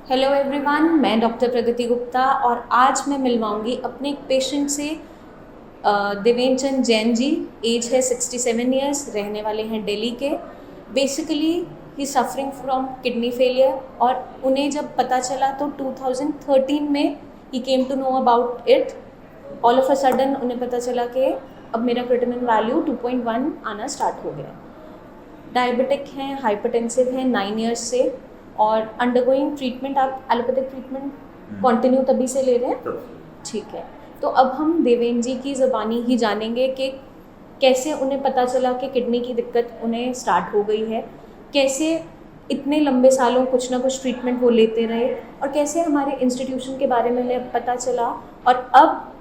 Hello everyone, मैं doctor Pragati Gupta और आज मैं मिलवाऊंगी अपने एक पेशेंट से। देवेंद्र चंद जैन जी, एज है 67 ईयर्स, रहने वाले हैं दिल्ली के। Basically he suffering from kidney failure और उन्हें जब पता चला तो 2013 में he came to know about it. All of a sudden उन्हें पता चला कि अब मेरा क्रिएटिनिन वैल्यू 2.1 आना स्टार्ट हो गया। डायबिटिक हैं, हाइपरटेंसिव हैं 9 ईयर्स से और अंडरगोइंग ट्रीटमेंट। आप एलोपैथिक ट्रीटमेंट कंटिन्यू तभी से ले रहे हैं? ठीक है। तो अब हम देवेंद्र जी की ज़बानी ही जानेंगे कि कैसे उन्हें पता चला कि किडनी की दिक्कत उन्हें स्टार्ट हो गई है, कैसे इतने लंबे सालों कुछ ना कुछ ट्रीटमेंट वो लेते रहे और कैसे हमारे इंस्टीट्यूशन के बारे में उन्हें पता चला और अब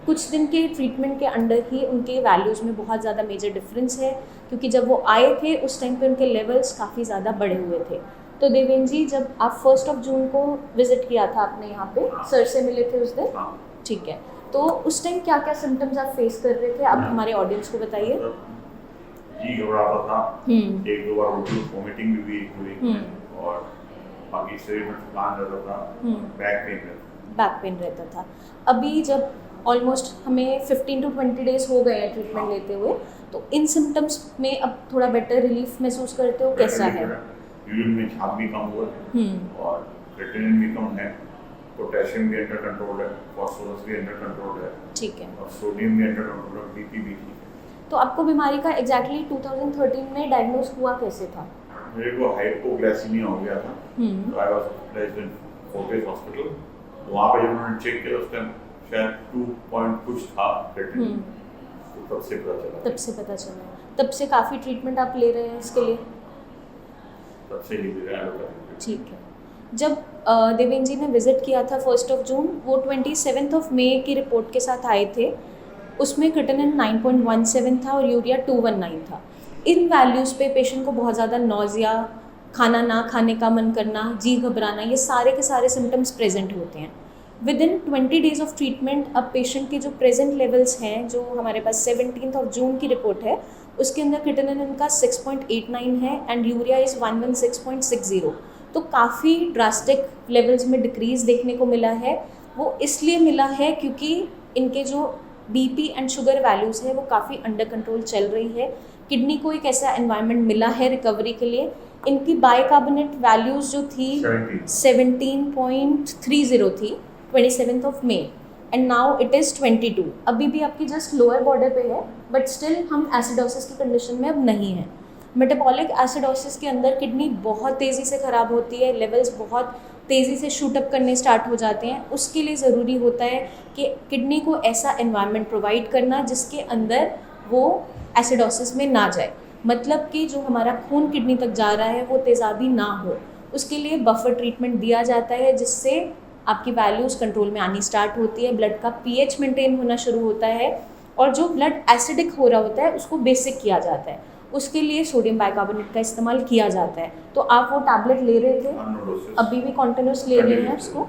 कुछ दिन के ट्रीटमेंट के अंडर ही उनके वैल्यूज़ में बहुत ज़्यादा मेजर डिफरेंस है, क्योंकि जब वो आए थे उस टाइम पे उनके लेवल्स काफ़ी ज़्यादा बढ़े हुए थे। तो देवेंद्र जी, जब आप 1 जून को विज़िट किया था आपने यहाँ पे, सर से मिले थे उस दिन, ठीक है, तो उस टाइम क्या क्या सिम्टम्स आप फेस कर रहे थे, आप हमारे ऑडियंस को बताइए। जी घबराता था, एक दो बार वोमिटिंग भी हुई और बाकी शरीर में थकान रहता था, बैक पेन रहता था। अभी जब ऑलमोस्ट हमें 15 to 20 डेज हो गए हैं ट्रीटमेंट लेते हुए, तो इन सिम्टम्स में अब थोड़ा बेटर रिलीफ महसूस करते हो, कैसा है? यूरिन में झाग भी कम हुआ और क्रिएटिनिन भी कम है, पोटेशियम भी अंडर कंट्रोल है, फास्फोरस भी अंडर कंट्रोल है, ठीक है, और सोडियम भी अंडर कंट्रोल है, बीपी भी ठीक है। तो आपको बीमारी का एग्जैक्टली 2013 में डायग्नोज हुआ कैसे था? मेरे को हाइपोग्लाइसीमिया हो गया था, तो I was placed in Fortis hospital. वहाँ पे जब उन्होंने चेक किया उस टाइम शायद 2 पॉइंट कुछ था क्रिएटिनिन, तो तब से पता चला। तब से काफ़ी ट्रीटमेंट आप ले रहे हैं इसके लिए? तब से ही ले रहा है। ठीक है। जब देवेंद्र जी ने विज़िट किया था 1 जून, वो 27 मई की रिपोर्ट के साथ आए थे। उसमें क्रिएटिनिन 9.17 था और यूरिया 219 था। इन वैल्यूज़ पे पेशेंट को बहुत ज़्यादा नौजिया, खाना ना खाने का मन करना, जी घबराना, ये सारे के सारे सिम्टम्स प्रेजेंट होते हैं। With in 20 days of treatment अब पेशेंट के जो प्रेजेंट लेवल्स हैं, जो हमारे पास 17 जून की रिपोर्ट है, उसके अंदर क्रिएटिनिन का 6.89 है एंड यूरिया इज़ 116.60। तो काफ़ी ड्रास्टिक लेवल्स में डिक्रीज़ देखने को मिला है। वो इसलिए मिला है क्योंकि इनके जो बीपी एंड शुगर वैल्यूज़ है वो काफ़ी अंडर कंट्रोल चल रही है। किडनी को एक ऐसा एनवायरनमेंट मिला है रिकवरी के लिए। इनकी बाइकार्बोनेट वैल्यूज़ जो थी 17.30 थी 27 मई एंड नाउ इट इज़ 22। अभी भी आपकी जस्ट लोअर बॉर्डर पे है, बट स्टिल हम एसिडोसिस की कंडीशन में अब नहीं हैं। मेटाबॉलिक एसिडोसिस के अंदर किडनी बहुत तेज़ी से ख़राब होती है, लेवल्स बहुत तेज़ी से शूट अप करने स्टार्ट हो जाते हैं। उसके लिए ज़रूरी होता है कि किडनी को ऐसा एनवायरनमेंट प्रोवाइड करना जिसके अंदर वो एसिडोसिस में ना जाए, मतलब कि जो हमारा खून किडनी तक जा रहा है वो तेज़ाबी ना हो। उसके लिए बफर ट्रीटमेंट दिया जाता है जिससे आपकी वैल्यूज़ कंट्रोल में आनी स्टार्ट होती है, ब्लड का पीएच मेंटेन होना शुरू होता है और जो ब्लड एसिडिक हो रहा होता है उसको बेसिक किया जाता है। उसके लिए सोडियम बाइकार्बोनेट का इस्तेमाल किया जाता है। तो आप वो टैबलेट ले रहे थे, अभी भी कॉन्टिन्यूस ले रहे हैं उसको,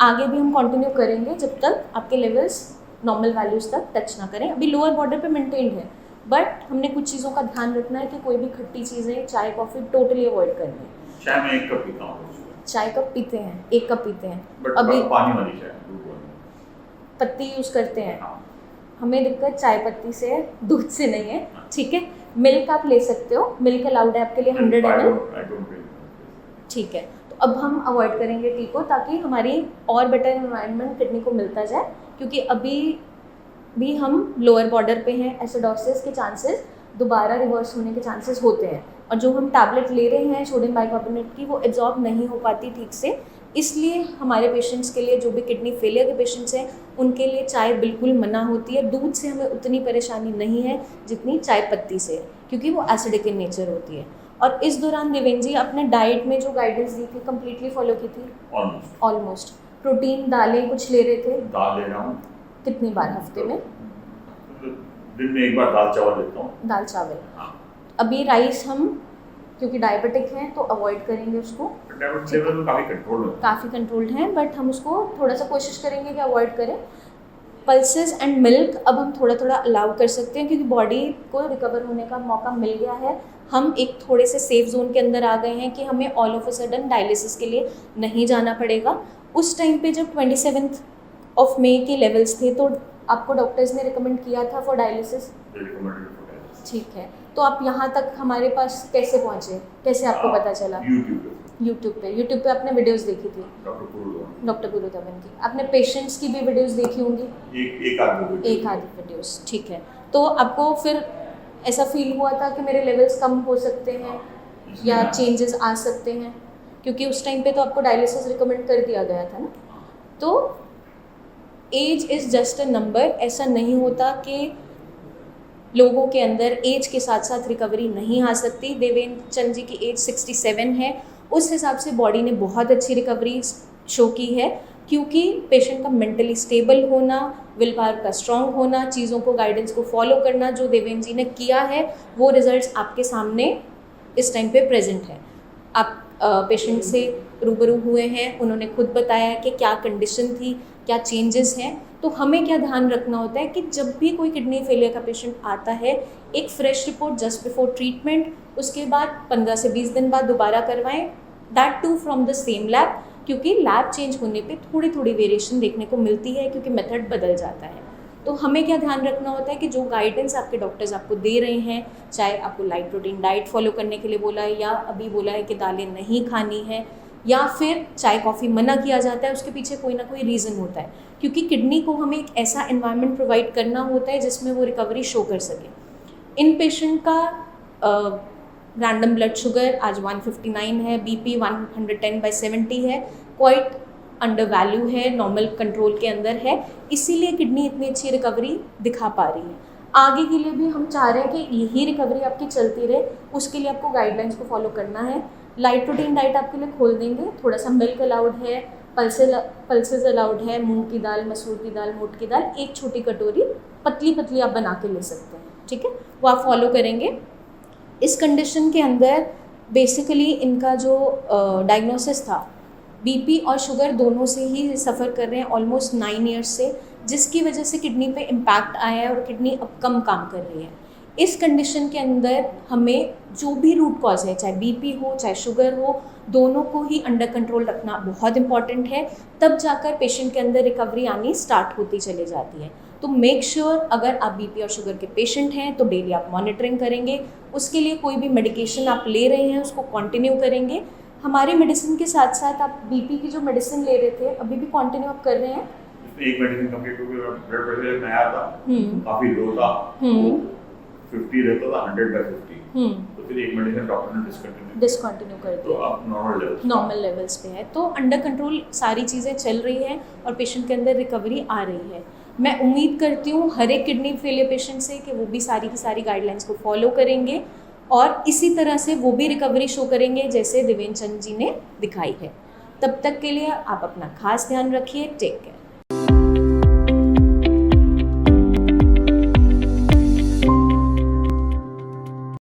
आगे भी हम कंटिन्यू करेंगे जब तक आपके लेवल्स नॉर्मल वैल्यूज़ तक टच ना करें। अभी लोअर बॉर्डर पे मेंटेन्ड है, बट हमने कुछ चीज़ों का ध्यान रखना है कि कोई भी खट्टी चीज़ें, चाय कॉफ़ी टोटली अवॉइड करनी है। चाय में 1 कप पीता हूँ। चाय कप पीते हैं, 1 कप पीते हैं, अभी पानी वाली चाय, पत्ती यूज़ करते हैं। हमें दिक्कत चाय पत्ती से है, दूध से नहीं है, ठीक है। मिल्क आप ले सकते हो, मिल्क अलाउड है आपके लिए 100 ml, ठीक है। तो अब हम अवॉइड करेंगे टी को, ताकि हमारी और बेटर एनवायरनमेंट किडनी को मिलता जाए, क्योंकि अभी भी हम लोअर बॉर्डर पे हैं। एसिडोसिस के चांसेस दोबारा रिवर्स होने के चांसेस होते हैं और जो हम टैबलेट ले रहे हैं सोडियम बाइकार्बोनेट की, वो एब्जॉर्ब नहीं हो पाती ठीक से। इसलिए हमारे पेशेंट्स के लिए, जो भी किडनी फेलियर के पेशेंट्स हैं, उनके लिए चाय बिल्कुल मना होती है। दूध से हमें उतनी परेशानी नहीं है जितनी चाय पत्ती से, क्योंकि वो एसिडिक इन नेचर होती है। और इस दौरान देवेंद्र जी आपने डाइट में जो गाइडेंस दी थी कम्प्लीटली फॉलो की थी? ऑलमोस्ट। प्रोटीन, दालें कुछ ले रहे थे? दाल ले रहा हूँ। कितनी बार हफ्ते में? दिन में 1 बार दाल चावल लेता हूँ। दाल चावल। अभी राइस हम, क्योंकि डायबिटिक हैं तो अवॉइड करेंगे उसको। काफ़ी कंट्रोल्ड हैं, बट हम उसको थोड़ा सा कोशिश करेंगे कि अवॉइड करें। पल्सेस एंड मिल्क अब हम थोड़ा थोड़ा अलाउ कर सकते हैं, क्योंकि बॉडी को रिकवर होने का मौका मिल गया है। हम एक थोड़े से सेफ जोन के अंदर आ गए हैं कि हमें all of a sudden dialysis के लिए नहीं जाना पड़ेगा। उस टाइम पे जब 27 मई के लेवल्स थे तो आपको डॉक्टर्स ने रिकमेंड किया था फॉर डायलिसिस? ठीक है, तो आप यहाँ तक हमारे पास कैसे पहुँचे, कैसे आपको पता चला? यूट्यूब पे आपने वीडियोस देखी थी डॉक्टर पुरुधवन की, आपने पेशेंट्स की भी वीडियोस देखी होंगी? एक आधी वीडियोस, ठीक है। तो आपको फिर ऐसा फील हुआ था कि मेरे लेवल्स कम हो सकते हैं या चेंजेस आ सकते हैं, क्योंकि उस टाइम पे तो आपको डायलिसिस रिकमेंड कर दिया गया था ना। तो age is just a number, ऐसा नहीं होता कि लोगों के अंदर एज के साथ साथ रिकवरी नहीं आ सकती। देवेंद्र चंद जी की एज 67 है, उस हिसाब से बॉडी ने बहुत अच्छी रिकवरी शो की है, क्योंकि पेशेंट का मेंटली स्टेबल होना, विल पावर का स्ट्रॉन्ग होना, चीज़ों को गाइडेंस को फॉलो करना जो देवेंद्र जी ने किया है, वो रिजल्ट्स आपके सामने इस टाइम पे प्रेजेंट है। आप पेशेंट से रूबरू हुए हैं, उन्होंने खुद बताया कि क्या कंडीशन थी, क्या चेंजेस हैं। तो हमें क्या ध्यान रखना होता है कि जब भी कोई किडनी फेलियर का पेशेंट आता है, एक fresh report just before treatment, उसके बाद 15 से 20 दिन बाद दोबारा करवाएं, that too from the same lab, क्योंकि लैब चेंज होने पे थोड़ी थोड़ी वेरिएशन देखने को मिलती है, क्योंकि मेथड बदल जाता है। तो हमें क्या ध्यान रखना होता है कि जो गाइडेंस आपके डॉक्टर्स आपको दे रहे हैं, चाहे आपको लाइट प्रोटीन डाइट फॉलो करने के लिए बोला है या अभी बोला है कि दालें नहीं खानी है, या फिर चाय कॉफ़ी मना किया जाता है, उसके पीछे कोई ना कोई रीज़न होता है, क्योंकि किडनी को हमें एक ऐसा एनवायरनमेंट प्रोवाइड करना होता है जिसमें वो रिकवरी शो कर सके। इन पेशेंट का रैंडम ब्लड शुगर आज 159 है, बीपी 110/70 है, क्वाइट अंडर वैल्यू है, नॉर्मल कंट्रोल के अंदर है, इसीलिए किडनी इतनी अच्छी रिकवरी दिखा पा रही है। आगे के लिए भी हम चाह रहे हैं कि यही रिकवरी आपकी चलती रहे, उसके लिए आपको गाइडलाइंस को फॉलो करना है। लाइट प्रोटीन डाइट आपके लिए खोल देंगे, थोड़ा सा मिल्क अलाउड है, पल्सेस अलाउड है, मूंग की दाल, मसूर की दाल, मोट की दाल, एक छोटी कटोरी पतली पतली आप बना के ले सकते हैं, ठीक है, वो आप फॉलो करेंगे। इस कंडीशन के अंदर बेसिकली इनका जो डायग्नोसिस था, बीपी और शुगर दोनों से ही सफ़र कर रहे हैं ऑलमोस्ट 9 ईयर्स से, जिसकी वजह से किडनी पे इम्पैक्ट आया है और किडनी अब कम काम कर रही है। इस कंडीशन के अंदर हमें जो भी रूट कॉज है, चाहे बीपी हो चाहे शुगर हो, दोनों को ही अंडर कंट्रोल रखना बहुत इंपॉर्टेंट है, तब जाकर पेशेंट के अंदर रिकवरी आनी स्टार्ट होती चली जाती है। तो मेक श्योर अगर आप बीपी और शुगर के पेशेंट हैं तो डेली आप मॉनिटरिंग करेंगे, उसके लिए कोई भी मेडिकेशन आप ले रहे हैं उसको कंटिन्यू करेंगे। हमारे मेडिसिन के साथ साथ आप बीपी की जो मेडिसिन ले रहे थे अभी भी कंटिन्यू आप कर रहे हैं? एक मेडिसिन कंप्लीट हो गया, ब्लड प्रेशर में आया था, काफी लो था, 50 रहता था, 100/50, तो फिर एक मेडिसिन डॉक्टर ने डिसकंटिन्यू कर दिया, तो अब नॉर्मल लेवल्स पे है। तो अंडर कंट्रोल सारी चीज़ें चल रही हैं और पेशेंट के अंदर रिकवरी आ रही है। मैं उम्मीद करती हूँ हर एक किडनी फेलियर पेशेंट से कि वो भी सारी की सारी गाइडलाइंस को फॉलो करेंगे और इसी तरह से वो भी रिकवरी शो करेंगे जैसे देवेंद्र चंद जी ने दिखाई है। तब तक के लिए आप अपना खास ध्यान रखिए। Take care.